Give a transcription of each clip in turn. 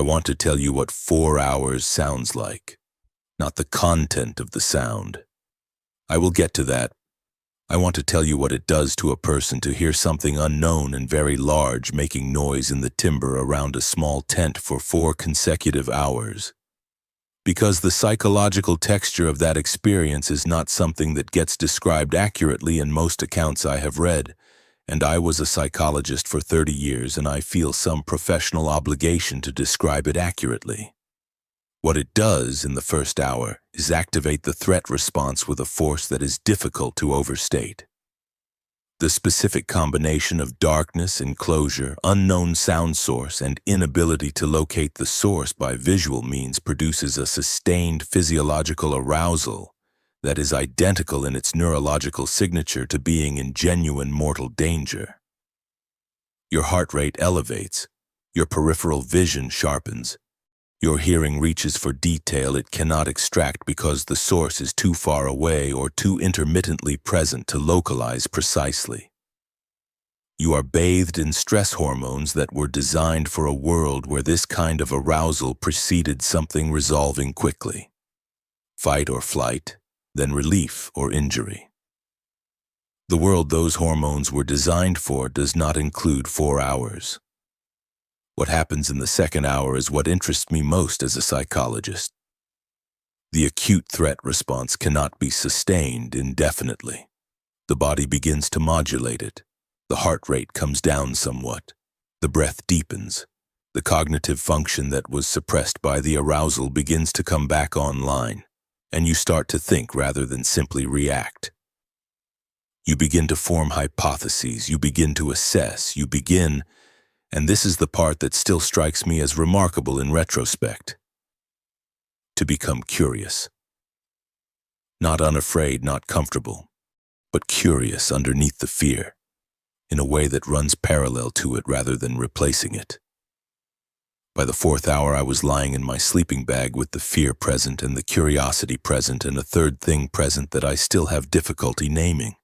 want to tell you what 4 hours sounds like, not the content of the sound. I will get to that. I want to tell you what it does to a person to hear something unknown and very large making noise in the timber around a small tent for 4 consecutive hours. Because the psychological texture of that experience is not something that gets described accurately in most accounts I have read, and I was a psychologist for 30 years and I feel some professional obligation to describe it accurately. What it does in the first hour is activate the threat response with a force that is difficult to overstate. The specific combination of darkness, enclosure, unknown sound source, and inability to locate the source by visual means produces a sustained physiological arousal that is identical in its neurological signature to being in genuine mortal danger. Your heart rate elevates, your peripheral vision sharpens, your hearing reaches for detail it cannot extract because the source is too far away or too intermittently present to localize precisely. You are bathed in stress hormones that were designed for a world where this kind of arousal preceded something resolving quickly. Fight or flight, then relief or injury. The world those hormones were designed for does not include 4 hours. What happens in the second hour is what interests me most as a psychologist. The acute threat response cannot be sustained indefinitely. The body begins to modulate it. The heart rate comes down somewhat. The breath deepens. The cognitive function that was suppressed by the arousal begins to come back online, and you start to think rather than simply react. You begin to form hypotheses, you begin to assess, and this is the part that still strikes me as remarkable in retrospect, to become curious. Not unafraid, not comfortable, but curious underneath the fear, in a way that runs parallel to it rather than replacing it. By the 4th hour, I was lying in my sleeping bag with the fear present and the curiosity present and a third thing present that I still have difficulty naming.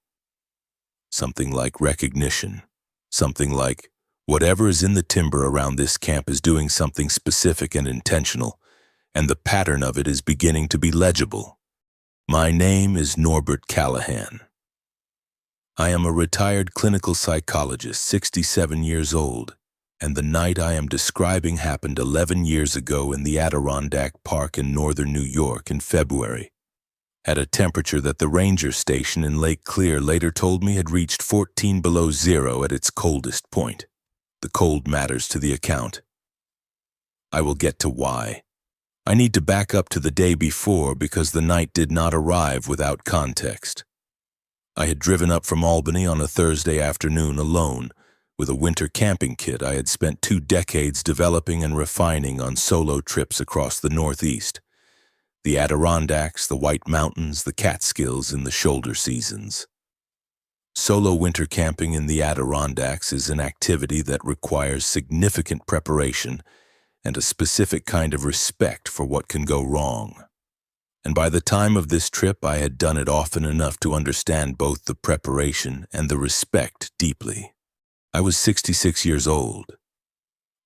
Something like recognition, something like, whatever is in the timber around this camp is doing something specific and intentional, and the pattern of it is beginning to be legible. My name is Norbert Callahan. I am a retired clinical psychologist, 67 years old, and the night I am describing happened 11 years ago in the Adirondack Park in northern New York in February, at a temperature that the ranger station in Lake Clear later told me had reached 14 below zero at its coldest point. The cold matters to the account. I will get to why. I need to back up to the day before because the night did not arrive without context. I had driven up from Albany on a Thursday afternoon alone, with a winter camping kit I had spent 2 decades developing and refining on solo trips across the Northeast. The Adirondacks, the White Mountains, the Catskills in the shoulder seasons. Solo winter camping in the Adirondacks is an activity that requires significant preparation and a specific kind of respect for what can go wrong. And by the time of this trip, I had done it often enough to understand both the preparation and the respect deeply. I was 66 years old.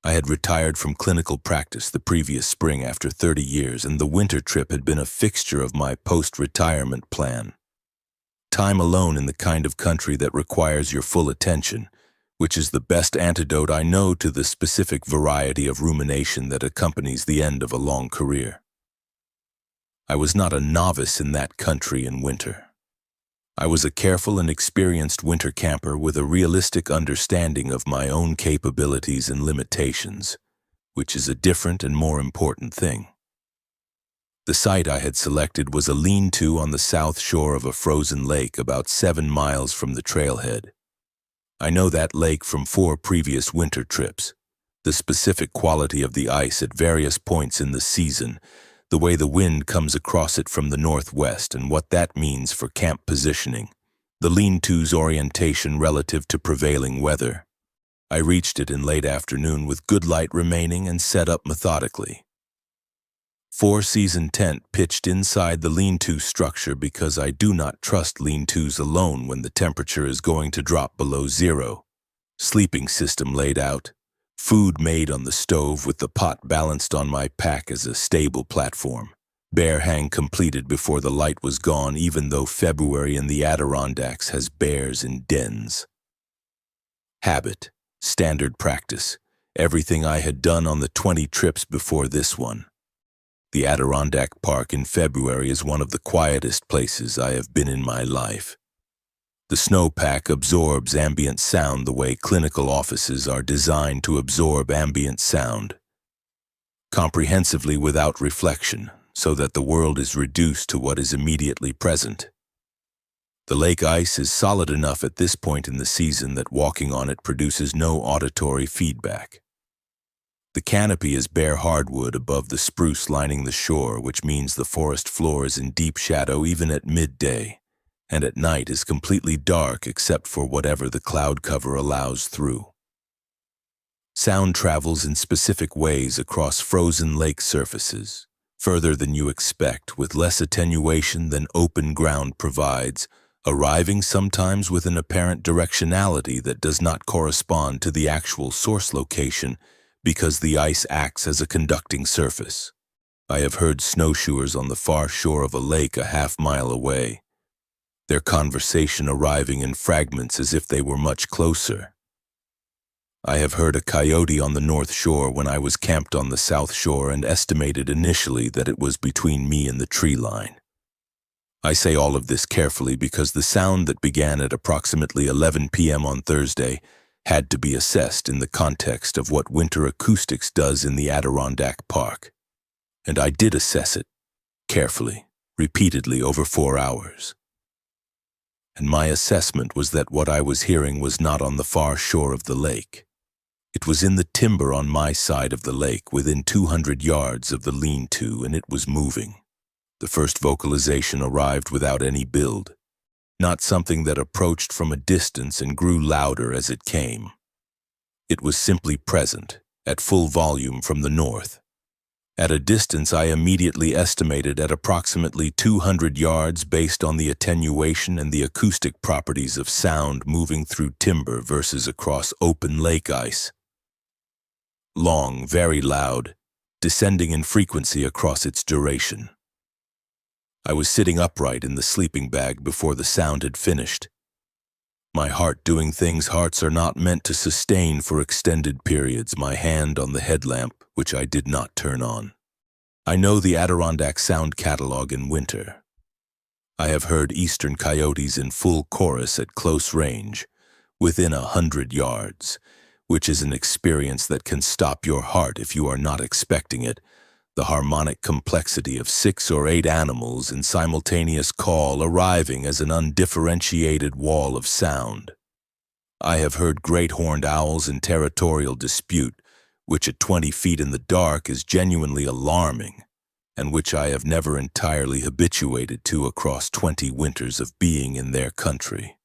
I had retired from clinical practice the previous spring after 30 years, and the winter trip had been a fixture of my post-retirement plan. Time alone in the kind of country that requires your full attention, which is the best antidote I know to the specific variety of rumination that accompanies the end of a long career. I was not a novice in that country in winter. I was a careful and experienced winter camper with a realistic understanding of my own capabilities and limitations, which is a different and more important thing. The site I had selected was a lean-to on the south shore of a frozen lake about 7 miles from the trailhead. I know that lake from 4 previous winter trips. The specific quality of the ice at various points in the season, the way the wind comes across it from the northwest and what that means for camp positioning, the lean-to's orientation relative to prevailing weather. I reached it in late afternoon with good light remaining and set up methodically. 4-season tent pitched inside the lean-to structure because I do not trust lean-tos alone when the temperature is going to drop below zero. Sleeping system laid out. Food made on the stove with the pot balanced on my pack as a stable platform. Bear hang completed before the light was gone, even though February in the Adirondacks has bears in dens. Habit, standard practice, everything I had done on the 20 trips before this one. The Adirondack Park in February is one of the quietest places I have been in my life. The snowpack absorbs ambient sound the way clinical offices are designed to absorb ambient sound, comprehensively without reflection, so that the world is reduced to what is immediately present. The lake ice is solid enough at this point in the season that walking on it produces no auditory feedback. The canopy is bare hardwood above the spruce lining the shore, which means the forest floor is in deep shadow even at midday, and at night is completely dark except for whatever the cloud cover allows through. Sound travels in specific ways across frozen lake surfaces, further than you expect, with less attenuation than open ground provides, arriving sometimes with an apparent directionality that does not correspond to the actual source location because the ice acts as a conducting surface. I have heard snowshoers on the far shore of a lake a half-mile away, their conversation arriving in fragments as if they were much closer. I have heard a coyote on the north shore when I was camped on the south shore and estimated initially that it was between me and the tree line. I say all of this carefully because the sound that began at approximately 11 p.m. on Thursday had to be assessed in the context of what winter acoustics does in the Adirondack Park. And I did assess it, carefully, repeatedly over 4 hours. And my assessment was that what I was hearing was not on the far shore of the lake. It was in the timber on my side of the lake, within 200 yards of the lean-to, and it was moving. The first vocalization arrived without any build, not something that approached from a distance and grew louder as it came. It was simply present, at full volume from the north. At a distance I immediately estimated at approximately 200 yards based on the attenuation and the acoustic properties of sound moving through timber versus across open lake ice. Long, very loud, descending in frequency across its duration. I was sitting upright in the sleeping bag before the sound had finished. My heart doing things hearts are not meant to sustain for extended periods, my hand on the headlamp, which I did not turn on. I know the Adirondack Sound Catalog in winter. I have heard eastern coyotes in full chorus at close range, within 100 yards, which is an experience that can stop your heart if you are not expecting it. The harmonic complexity of 6 or 8 animals in simultaneous call arriving as an undifferentiated wall of sound. I have heard great horned owls in territorial dispute, which at 20 feet in the dark is genuinely alarming, and which I have never entirely habituated to across 20 winters of being in their country.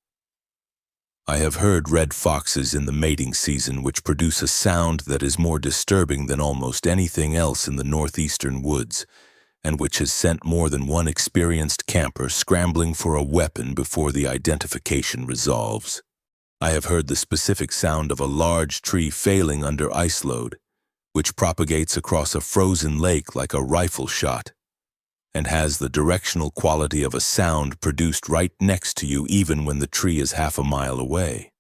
I have heard red foxes in the mating season which produce a sound that is more disturbing than almost anything else in the northeastern woods, and which has sent more than one experienced camper scrambling for a weapon before the identification resolves. I have heard the specific sound of a large tree failing under ice load, which propagates across a frozen lake like a rifle shot, and has the directional quality of a sound produced right next to you even when the tree is half a mile away.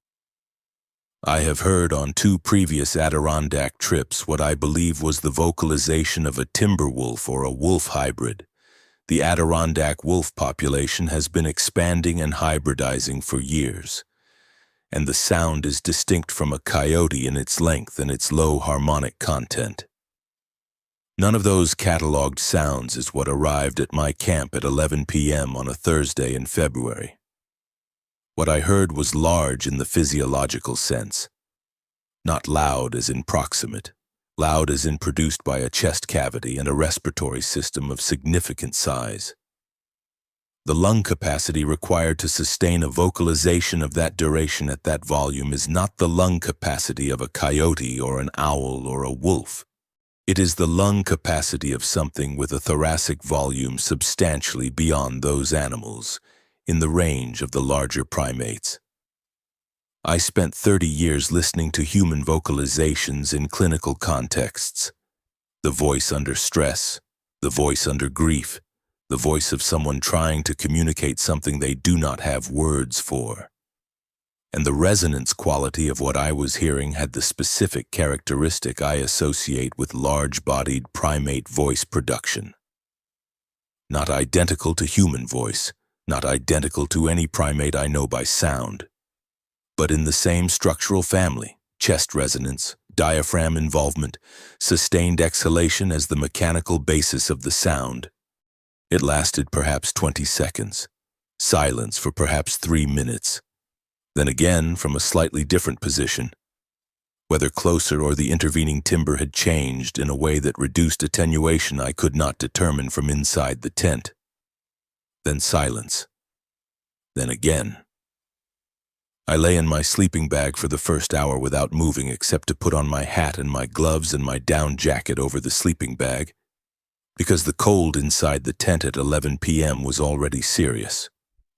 I have heard on 2 previous Adirondack trips what I believe was the vocalization of a timber wolf or a wolf hybrid. The Adirondack wolf population has been expanding and hybridizing for years, and the sound is distinct from a coyote in its length and its low harmonic content. None of those cataloged sounds is what arrived at my camp at 11 p.m. on a Thursday in February. What I heard was large in the physiological sense. Not loud as in proximate, loud as in produced by a chest cavity and a respiratory system of significant size. The lung capacity required to sustain a vocalization of that duration at that volume is not the lung capacity of a coyote or an owl or a wolf. It is the lung capacity of something with a thoracic volume substantially beyond those animals, in the range of the larger primates. I spent 30 years listening to human vocalizations in clinical contexts. The voice under stress, the voice under grief, the voice of someone trying to communicate something they do not have words for. And the resonance quality of what I was hearing had the specific characteristic I associate with large-bodied primate voice production. Not identical to human voice, not identical to any primate I know by sound, but in the same structural family: chest resonance, diaphragm involvement, sustained exhalation as the mechanical basis of the sound. It lasted perhaps 20 seconds, silence for perhaps 3 minutes. Then again, from a slightly different position, whether closer or the intervening timber had changed in a way that reduced attenuation I could not determine from inside the tent. Then silence. Then again. I lay in my sleeping bag for the first hour without moving except to put on my hat and my gloves and my down jacket over the sleeping bag, because the cold inside the tent at 11 p.m. was already serious.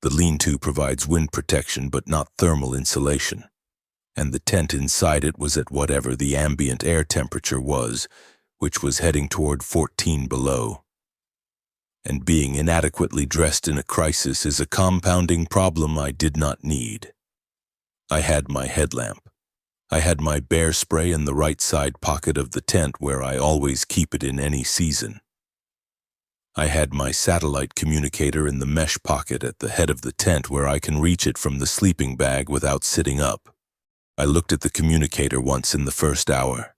The lean-to provides wind protection but not thermal insulation, and the tent inside it was at whatever the ambient air temperature was, which was heading toward 14 below. And being inadequately dressed in a crisis is a compounding problem I did not need. I had my headlamp. I had my bear spray in the right side pocket of the tent where I always keep it in any season. I had my satellite communicator in the mesh pocket at the head of the tent where I can reach it from the sleeping bag without sitting up. I looked at the communicator once in the first hour,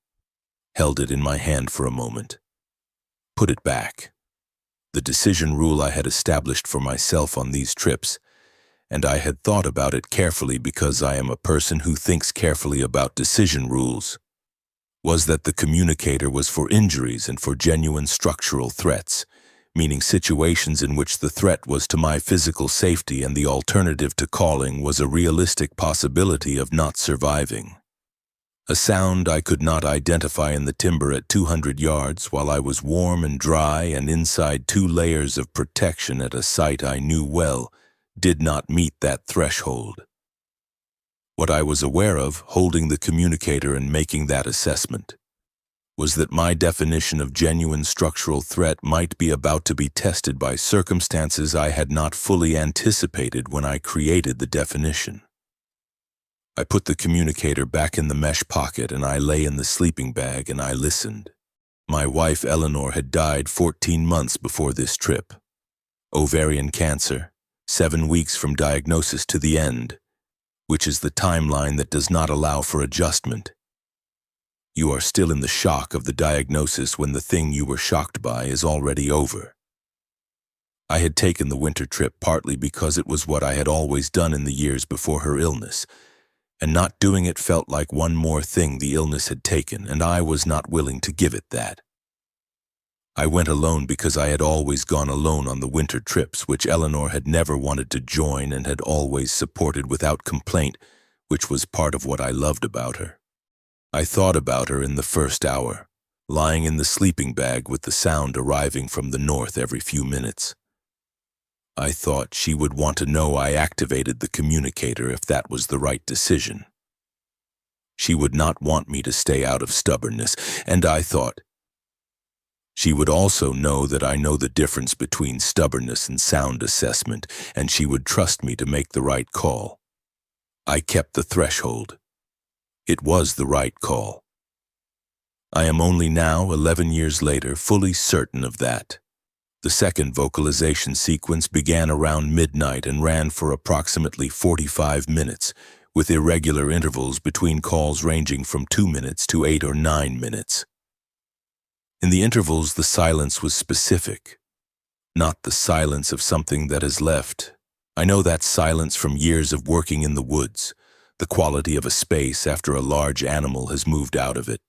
held it in my hand for a moment, put it back. The decision rule I had established for myself on these trips, and I had thought about it carefully because I am a person who thinks carefully about decision rules, was that the communicator was for injuries and for genuine structural threats, meaning situations in which the threat was to my physical safety and the alternative to calling was a realistic possibility of not surviving. A sound I could not identify in the timber at 200 yards while I was warm and dry and inside 2 layers of protection at a site I knew well did not meet that threshold. What I was aware of, holding the communicator and making that assessment, was that my definition of genuine structural threat might be about to be tested by circumstances I had not fully anticipated when I created the definition. I put the communicator back in the mesh pocket and I lay in the sleeping bag and I listened. My wife Eleanor had died 14 months before this trip. Ovarian cancer, 7 weeks from diagnosis to the end, which is the timeline that does not allow for adjustment. You are still in the shock of the diagnosis when the thing you were shocked by is already over. I had taken the winter trip partly because it was what I had always done in the years before her illness, and not doing it felt like one more thing the illness had taken, and I was not willing to give it that. I went alone because I had always gone alone on the winter trips, which Eleanor had never wanted to join and had always supported without complaint, which was part of what I loved about her. I thought about her in the first hour, lying in the sleeping bag with the sound arriving from the north every few minutes. I thought she would want to know I activated the communicator if that was the right decision. She would not want me to stay out of stubbornness, and I thought she would also know that I know the difference between stubbornness and sound assessment, and she would trust me to make the right call. I kept the threshold. It was the right call. I am only now, 11 years later, fully certain of that. The second vocalization sequence began around midnight and ran for approximately 45 minutes, with irregular intervals between calls ranging from 2 minutes to 8 or 9 minutes. In the intervals, the silence was specific, not the silence of something that has left. I know that silence from years of working in the woods, the quality of a space after a large animal has moved out of it,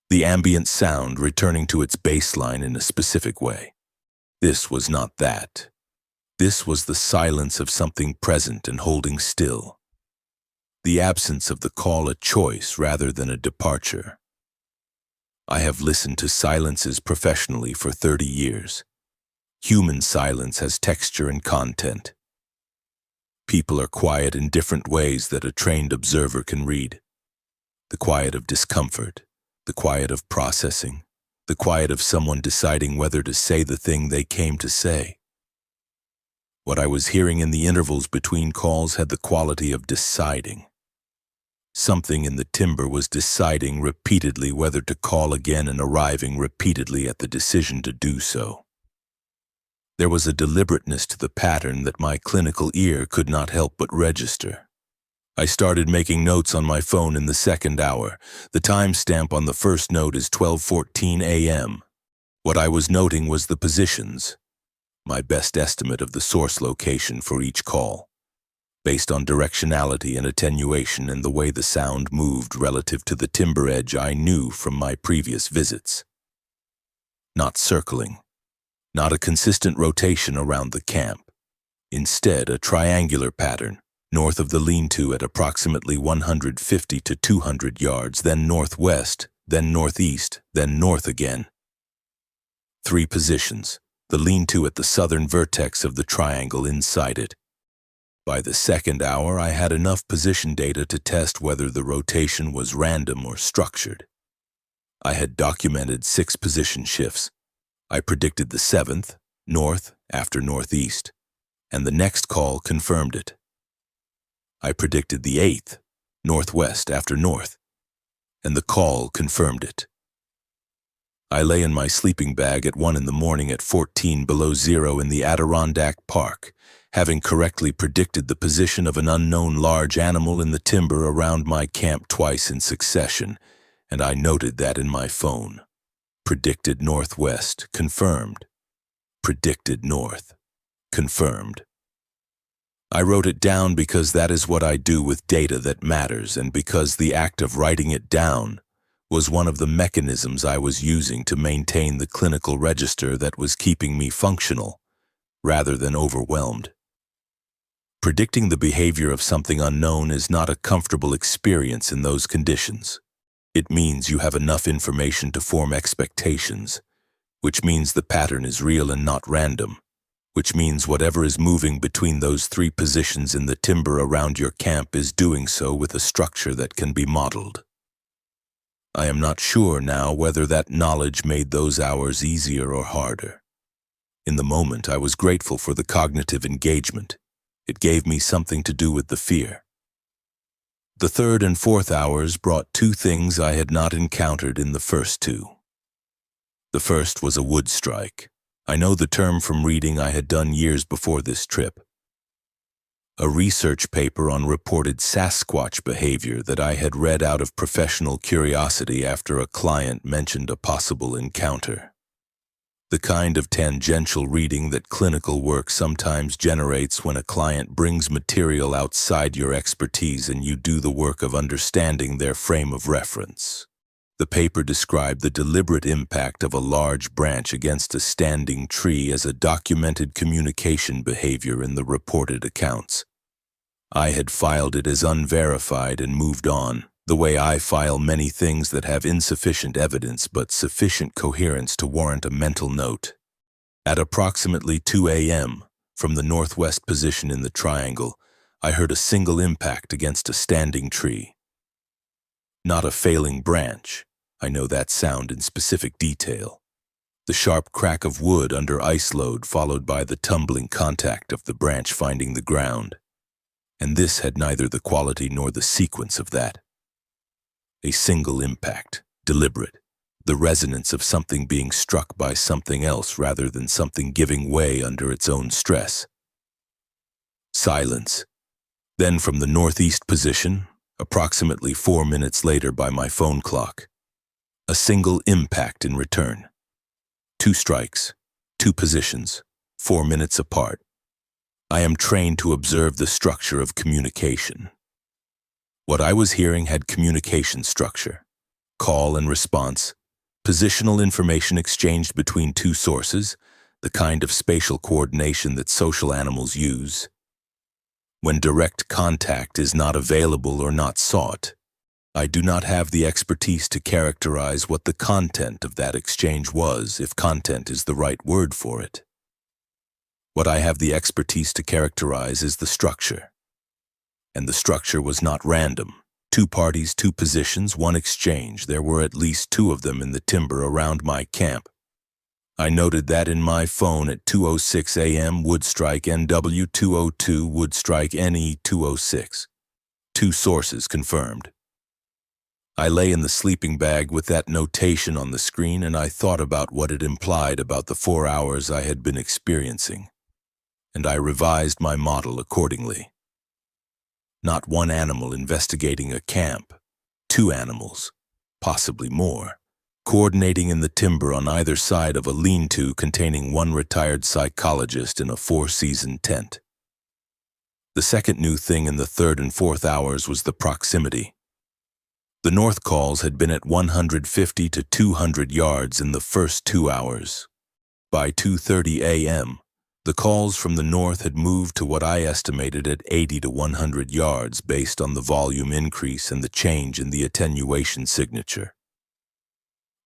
the ambient sound returning to its baseline in a specific way. This was not that. This was the silence of something present and holding still. The absence of the call a choice rather than a departure. I have listened to silences professionally for 30 years. Human silence has texture and content. People are quiet in different ways that a trained observer can read. The quiet of discomfort, the quiet of processing, the quiet of someone deciding whether to say the thing they came to say. What I was hearing in the intervals between calls had the quality of deciding. Something in the timber was deciding repeatedly whether to call again and arriving repeatedly at the decision to do so. There was a deliberateness to the pattern that my clinical ear could not help but register. I started making notes on my phone in the second hour. The timestamp on the first note is 12:14 a.m. What I was noting was the positions, my best estimate of the source location for each call, based on directionality and attenuation and the way the sound moved relative to the timber edge I knew from my previous visits. Not circling, not a consistent rotation around the camp. Instead, a triangular pattern, north of the lean-to at approximately 150 to 200 yards, then northwest, then northeast, then north again. 3 positions, the lean-to at the southern vertex of the triangle inside it. By the second hour, I had enough position data to test whether the rotation was random or structured. I had documented 6 position shifts. I predicted the 7th, north after northeast, and the next call confirmed it. I predicted the 8th, northwest after north, and the call confirmed it. I lay in my sleeping bag at 1 in the morning at 14 below zero in the Adirondack Park, having correctly predicted the position of an unknown large animal in the timber around my camp twice in succession, and I noted that in my phone. Predicted northwest, confirmed. Predicted north, confirmed. I wrote it down because that is what I do with data that matters, and because the act of writing it down was one of the mechanisms I was using to maintain the clinical register that was keeping me functional, rather than overwhelmed. Predicting the behavior of something unknown is not a comfortable experience in those conditions. It means you have enough information to form expectations, which means the pattern is real and not random, which means whatever is moving between those 3 positions in the timber around your camp is doing so with a structure that can be modeled. I am not sure now whether that knowledge made those hours easier or harder. In the moment, I was grateful for the cognitive engagement. It gave me something to do with the fear. The 3rd and 4th hours brought 2 things I had not encountered in the first 2. The first was a wood strike. I know the term from reading I had done years before this trip. A research paper on reported Sasquatch behavior that I had read out of professional curiosity after a client mentioned a possible encounter. The kind of tangential reading that clinical work sometimes generates when a client brings material outside your expertise and you do the work of understanding their frame of reference. The paper described the deliberate impact of a large branch against a standing tree as a documented communication behavior in the reported accounts. I had filed it as unverified and moved on, the way I file many things that have insufficient evidence but sufficient coherence to warrant a mental note. At approximately 2 a.m., from the northwest position in the triangle, I heard a single impact against a standing tree. Not a failing branch. I know that sound in specific detail. The sharp crack of wood under ice load followed by the tumbling contact of the branch finding the ground. And this had neither the quality nor the sequence of that. A single impact, deliberate, the resonance of something being struck by something else rather than something giving way under its own stress. Silence. Then from the northeast position, approximately 4 minutes later by my phone clock, a single impact in return. 2 strikes, 2 positions, 4 minutes apart. I am trained to observe the structure of communication. What I was hearing had communication structure, call and response, positional information exchanged between 2 sources, the kind of spatial coordination that social animals use. When direct contact is not available or not sought, I do not have the expertise to characterize what the content of that exchange was, if content is the right word for it. What I have the expertise to characterize is the structure, And the structure was not random. 2 parties, 2 positions, 1 exchange. There were at least 2 of them in the timber around my camp. I noted that in my phone at 2:06 a.m. would strike NW 202 would strike NE 206. 2 sources confirmed. I lay in the sleeping bag with that notation on the screen, and I thought about what it implied about the 4 hours I had been experiencing, and I revised my model accordingly. Not 1 animal investigating a camp, 2 animals, possibly more, coordinating in the timber on either side of a lean-to containing 1 retired psychologist in a 4-season tent. The second new thing in the 3rd and 4th hours was the proximity. The north calls had been at 150 to 200 yards in the first 2 hours. By 2:30 a.m., the calls from the north had moved to what I estimated at 80 to 100 yards based on the volume increase and the change in the attenuation signature.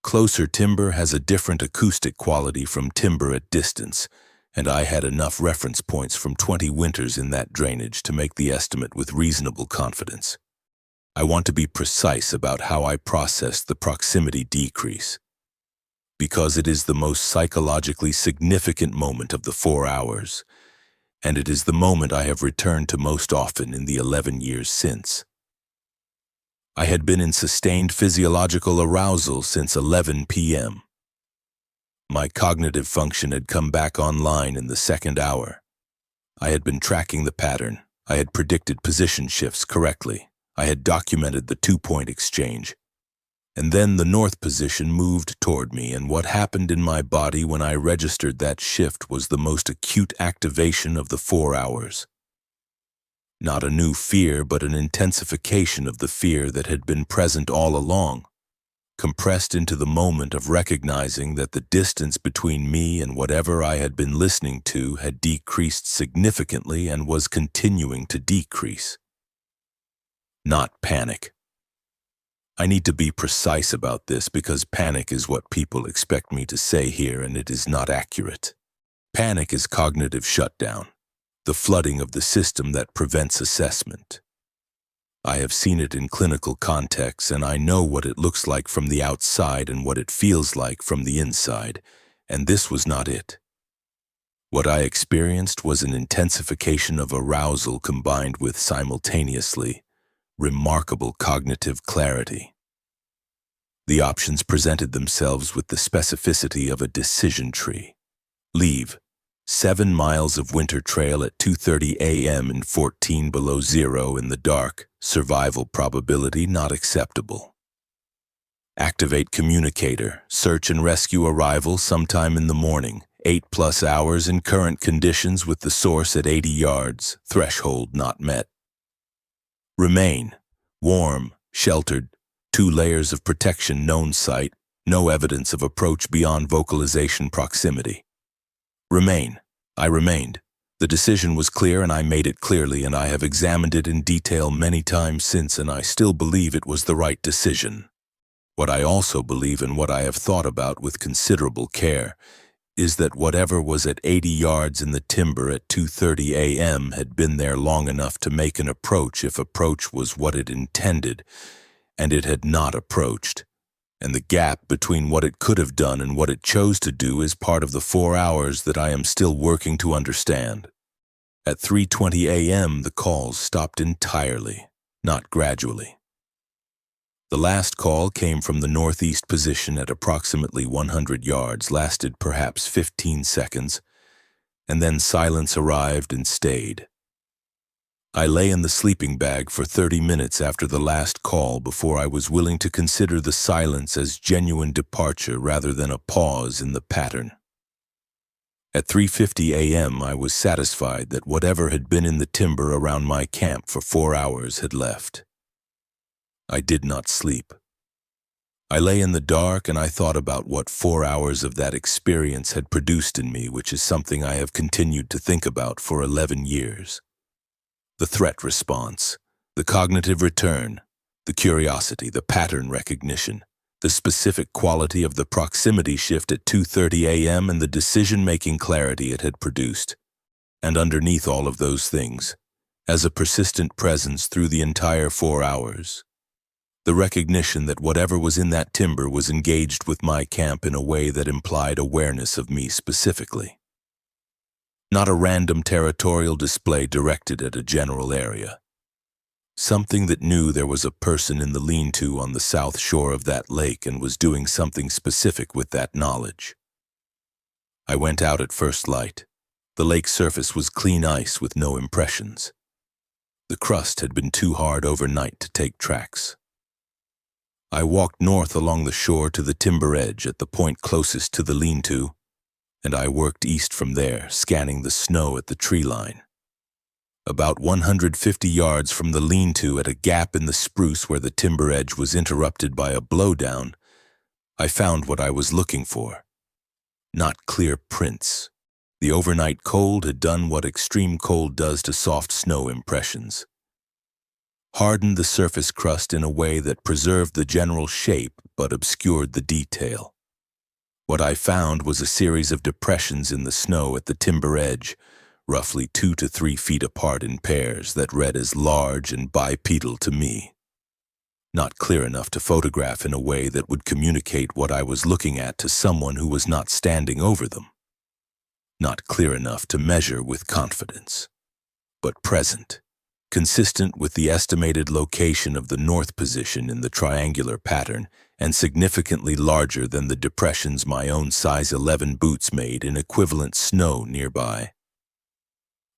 Closer timber has a different acoustic quality from timber at distance, and I had enough reference points from 20 winters in that drainage to make the estimate with reasonable confidence. I want to be precise about how I processed the proximity decrease, because it is the most psychologically significant moment of the 4 hours, and it is the moment I have returned to most often in the 11 years since. I had been in sustained physiological arousal since 11 p.m. My cognitive function had come back online in the 2nd hour. I had been tracking the pattern. I had predicted position shifts correctly. I had documented the 2-point exchange. And then the north position moved toward me, and what happened in my body when I registered that shift was the most acute activation of the 4 hours. Not a new fear, but an intensification of the fear that had been present all along, compressed into the moment of recognizing that the distance between me and whatever I had been listening to had decreased significantly and was continuing to decrease. Not panic. I need to be precise about this because panic is what people expect me to say here, and it is not accurate. Panic is cognitive shutdown, the flooding of the system that prevents assessment. I have seen it in clinical contexts, and I know what it looks like from the outside and what it feels like from the inside, and this was not it. What I experienced was an intensification of arousal combined with simultaneously remarkable cognitive clarity. The options presented themselves with the specificity of a decision tree. Leave. 7 miles of winter trail at 2:30 a.m. in 14 below zero in the dark. Survival probability not acceptable. Activate communicator. Search and rescue arrival sometime in the morning. 8+ hours in current conditions with the source at 80 yards. Threshold not met. Remain. Warm, sheltered, 2 layers of protection known site, no evidence of approach beyond vocalization proximity. Remain. I remained. The decision was clear and I made it clearly, and I have examined it in detail many times since, and I still believe it was the right decision. What I also believe, and what I have thought about with considerable care, is that whatever was at 80 yards in the timber at 2:30 a.m. had been there long enough to make an approach if approach was what it intended, and it had not approached. And the gap between what it could have done and what it chose to do is part of the 4 hours that I am still working to understand. At 3:20 a.m. the calls stopped entirely, not gradually. The last call came from the northeast position at approximately 100 yards, lasted perhaps 15 seconds, and then silence arrived and stayed. I lay in the sleeping bag for 30 minutes after the last call before I was willing to consider the silence as genuine departure rather than a pause in the pattern. At 3:50 a.m. I was satisfied that whatever had been in the timber around my camp for 4 hours had left. I did not sleep. I lay in the dark and I thought about what 4 hours of that experience had produced in me, which is something I have continued to think about for 11 years. The threat response, the cognitive return, the curiosity, the pattern recognition, the specific quality of the proximity shift at 2:30 a.m. and the decision-making clarity it had produced. And underneath all of those things, as a persistent presence through the entire 4 hours. The recognition that whatever was in that timber was engaged with my camp in a way that implied awareness of me specifically. Not a random territorial display directed at a general area. Something that knew there was a person in the lean-to on the south shore of that lake and was doing something specific with that knowledge. I went out at first light. The lake surface was clean ice with no impressions. The crust had been too hard overnight to take tracks. I walked north along the shore to the timber edge at the point closest to the lean-to, and I worked east from there, scanning the snow at the tree line. About 150 yards from the lean-to, at a gap in the spruce where the timber edge was interrupted by a blowdown, I found what I was looking for. Not clear prints. The overnight cold had done what extreme cold does to soft snow impressions. Hardened the surface crust in a way that preserved the general shape but obscured the detail. What I found was a series of depressions in the snow at the timber edge, roughly 2 to 3 feet apart in pairs, that read as large and bipedal to me. Not clear enough to photograph in a way that would communicate what I was looking at to someone who was not standing over them. Not clear enough to measure with confidence, but present. Consistent with the estimated location of the north position in the triangular pattern, and significantly larger than the depressions my own size 11 boots made in equivalent snow nearby.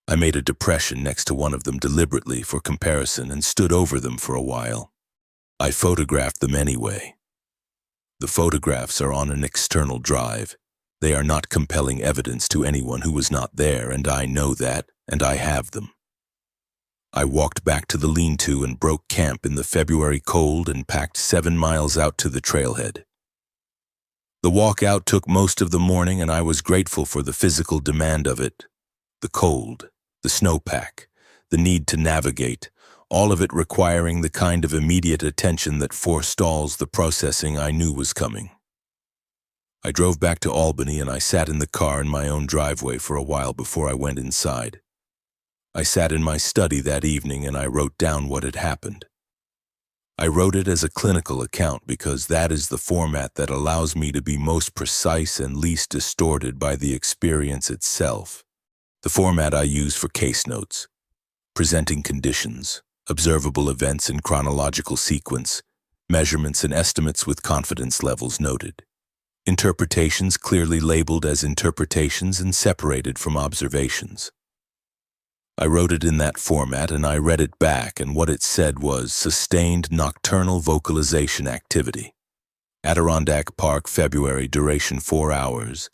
I made a depression next to one of them deliberately for comparison and stood over them for a while. I photographed them anyway. The photographs are on an external drive. They are not compelling evidence to anyone who was not there, and I know that, and I have them. I walked back to the lean-to and broke camp in the February cold and packed 7 miles out to the trailhead. The walk out took most of the morning, and I was grateful for the physical demand of it. The cold, the snowpack, the need to navigate, all of it requiring the kind of immediate attention that forestalls the processing I knew was coming. I drove back to Albany, and I sat in the car in my own driveway for a while before I went inside. I sat in my study that evening and I wrote down what had happened. I wrote it as a clinical account because that is the format that allows me to be most precise and least distorted by the experience itself. The format I use for case notes, presenting conditions, observable events in chronological sequence, measurements and estimates with confidence levels noted, interpretations clearly labeled as interpretations and separated from observations. I wrote it in that format, and I read it back, and what it said was sustained nocturnal vocalization activity. Adirondack Park, February, duration 4 hours.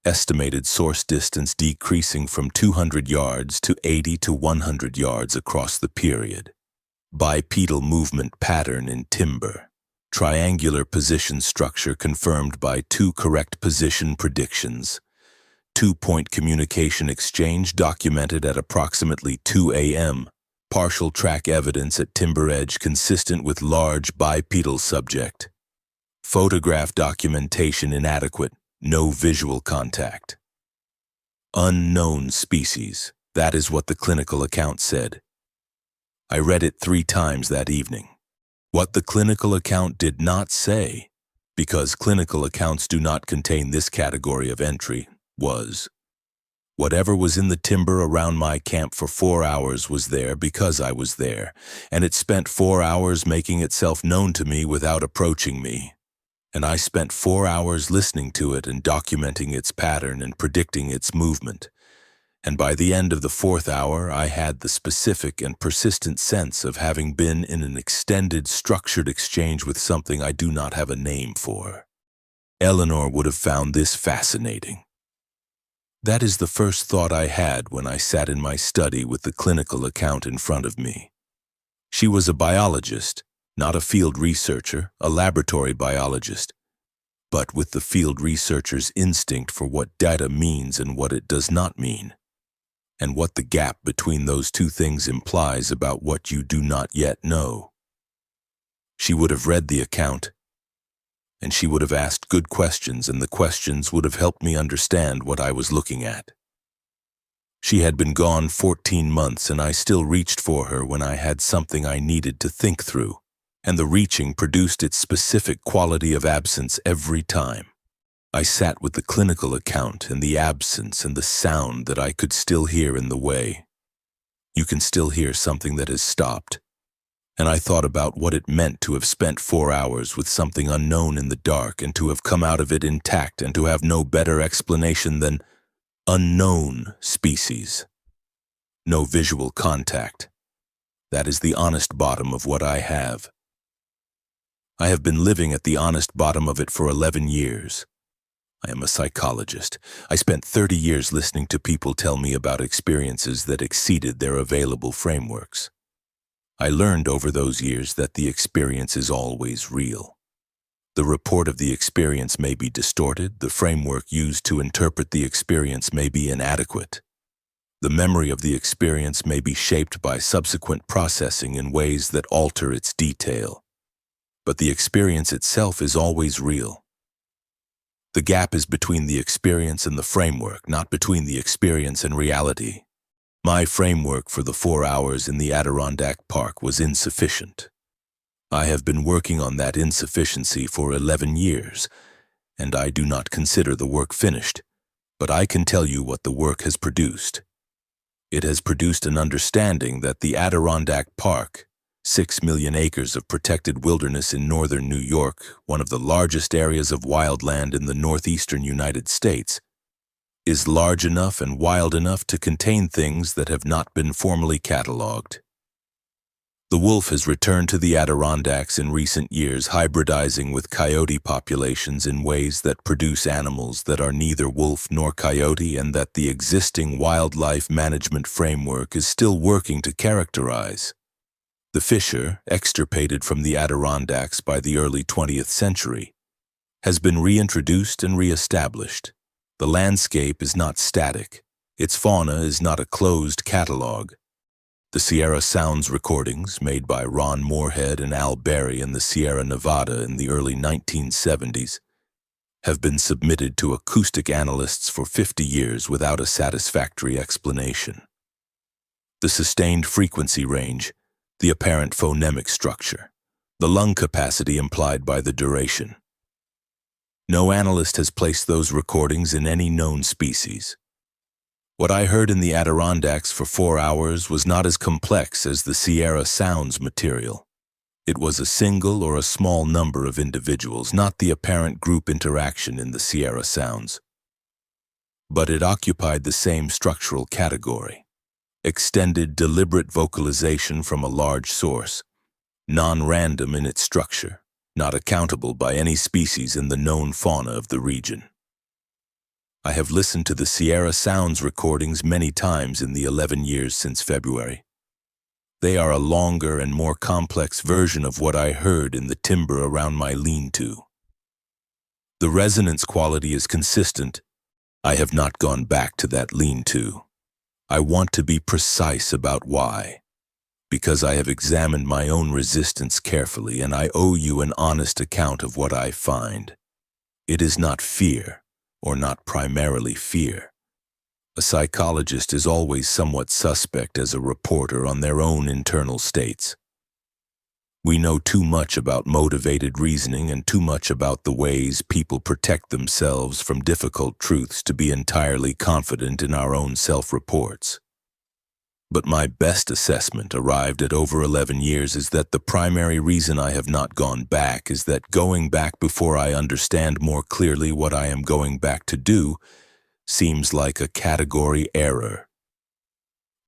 Estimated source distance decreasing from 200 yards to 80 to 100 yards across the period. Bipedal movement pattern in timber. Triangular position structure confirmed by 2 correct position predictions. 2-point communication exchange documented at approximately 2 a.m. Partial track evidence at timber edge consistent with large bipedal subject. Photograph documentation inadequate, no visual contact. Unknown species, that is what the clinical account said. I read it 3 times that evening. What the clinical account did not say, because clinical accounts do not contain this category of entry, was, whatever was in the timber around my camp for 4 hours was there because I was there, and it spent 4 hours making itself known to me without approaching me. And I spent 4 hours listening to it and documenting its pattern and predicting its movement. And by the end of the 4th hour, I had the specific and persistent sense of having been in an extended, structured exchange with something I do not have a name for. Eleanor would have found this fascinating. That is the first thought I had when I sat in my study with the clinical account in front of me. She was a biologist, not a field researcher, a laboratory biologist, but with the field researcher's instinct for what data means and what it does not mean, and what the gap between those two things implies about what you do not yet know. She would have read the account, and she would have asked good questions, and the questions would have helped me understand what I was looking at. She had been gone 14 months, and I still reached for her when I had something I needed to think through, and the reaching produced its specific quality of absence every time. I sat with the clinical account and the absence and the sound that I could still hear in the way. You can still hear something that has stopped. And I thought about what it meant to have spent 4 hours with something unknown in the dark and to have come out of it intact and to have no better explanation than unknown species. No visual contact. That is the honest bottom of what I have. I have been living at the honest bottom of it for 11 years. I am a psychologist. I spent 30 years listening to people tell me about experiences that exceeded their available frameworks. I learned over those years that the experience is always real. The report of the experience may be distorted, the framework used to interpret the experience may be inadequate. The memory of the experience may be shaped by subsequent processing in ways that alter its detail. But the experience itself is always real. The gap is between the experience and the framework, not between the experience and reality. My framework for the 4 hours in the Adirondack Park was insufficient. I have been working on that insufficiency for 11 years, and I do not consider the work finished, but I can tell you what the work has produced. It has produced an understanding that the Adirondack Park, 6 million acres of protected wilderness in northern New York, one of the largest areas of wildland in the northeastern United States, is large enough and wild enough to contain things that have not been formally catalogued. The wolf has returned to the Adirondacks in recent years, hybridizing with coyote populations in ways that produce animals that are neither wolf nor coyote and that the existing wildlife management framework is still working to characterize. The fisher, extirpated from the Adirondacks by the early 20th century, has been reintroduced and reestablished. The landscape is not static. Its fauna is not a closed catalog. The Sierra Sounds recordings, made by Ron Moorhead and Al Berry in the Sierra Nevada in the early 1970s, have been submitted to acoustic analysts for 50 years without a satisfactory explanation. The sustained frequency range, the apparent phonemic structure, the lung capacity implied by the duration. No analyst has placed those recordings in any known species. What I heard in the Adirondacks for 4 hours was not as complex as the Sierra Sounds material. It was a single or a small number of individuals, not the apparent group interaction in the Sierra Sounds. But it occupied the same structural category. Extended, deliberate vocalization from a large source, non-random in its structure, not accountable by any species in the known fauna of the region. I have listened to the Sierra Sounds recordings many times in the 11 years since February. They are a longer and more complex version of what I heard in the timber around my lean-to. The resonance quality is consistent. I have not gone back to that lean-to. I want to be precise about why. Because I have examined my own resistance carefully, and I owe you an honest account of what I find. It is not fear, or not primarily fear. A psychologist is always somewhat suspect as a reporter on their own internal states. We know too much about motivated reasoning and too much about the ways people protect themselves from difficult truths to be entirely confident in our own self-reports. But my best assessment, arrived at over 11 years, is that the primary reason I have not gone back is that going back before I understand more clearly what I am going back to do seems like a category error.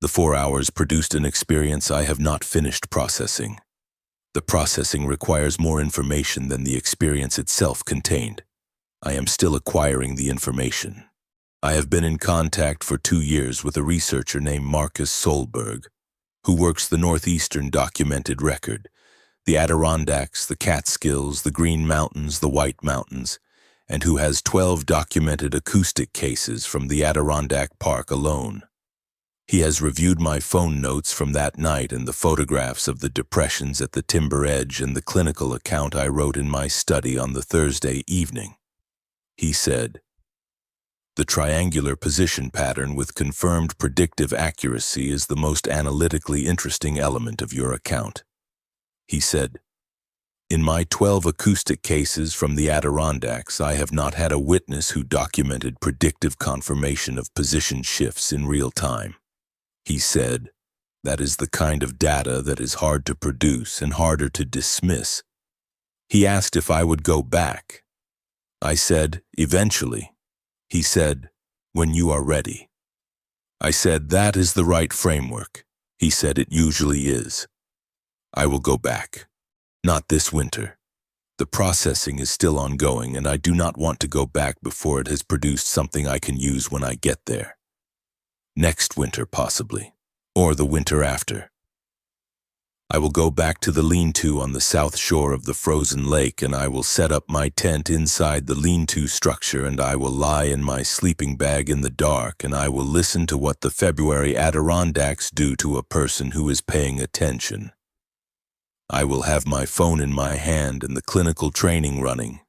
The 4 hours produced an experience I have not finished processing. The processing requires more information than the experience itself contained. I am still acquiring the information. I have been in contact for 2 years with a researcher named Marcus Solberg, who works the Northeastern documented record, the Adirondacks, the Catskills, the Green Mountains, the White Mountains, and who has 12 documented acoustic cases from the Adirondack Park alone. He has reviewed my phone notes from that night and the photographs of the depressions at the timber edge and the clinical account I wrote in my study on the Thursday evening. He said, The triangular position pattern with confirmed predictive accuracy is the most analytically interesting element of your account. He said, "In my 12 acoustic cases from the Adirondacks, I have not had a witness who documented predictive confirmation of position shifts in real time." He said, "That is the kind of data that is hard to produce and harder to dismiss." He asked if I would go back. I said, "Eventually." He said, "When you are ready." I said, "That is the right framework." He said, "It usually is." I will go back. Not this winter. The processing is still ongoing, and I do not want to go back before it has produced something I can use when I get there. Next winter, possibly, or the winter after. I will go back to the lean-to on the south shore of the frozen lake, and I will set up my tent inside the lean-to structure, and I will lie in my sleeping bag in the dark, and I will listen to what the February Adirondacks do to a person who is paying attention. I will have my phone in my hand and the clinical training running,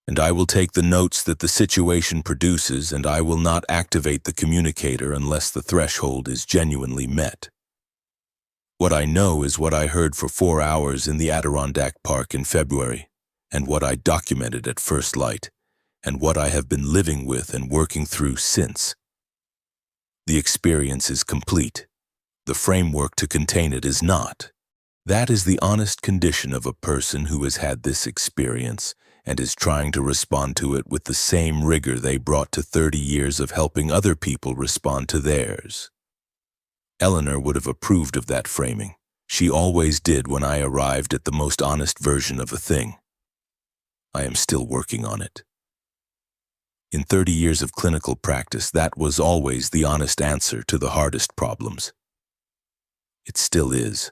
and I will take the notes that the situation produces, and I will not activate the communicator unless the threshold is genuinely met. What I know is what I heard for 4 hours in the Adirondack Park in February, and what I documented at first light, and what I have been living with and working through since. The experience is complete. The framework to contain it is not. That is the honest condition of a person who has had this experience and is trying to respond to it with the same rigor they brought to 30 years of helping other people respond to theirs. Eleanor would have approved of that framing. She always did when I arrived at the most honest version of a thing. I am still working on it. In 30 years of clinical practice, that was always the honest answer to the hardest problems. It still is.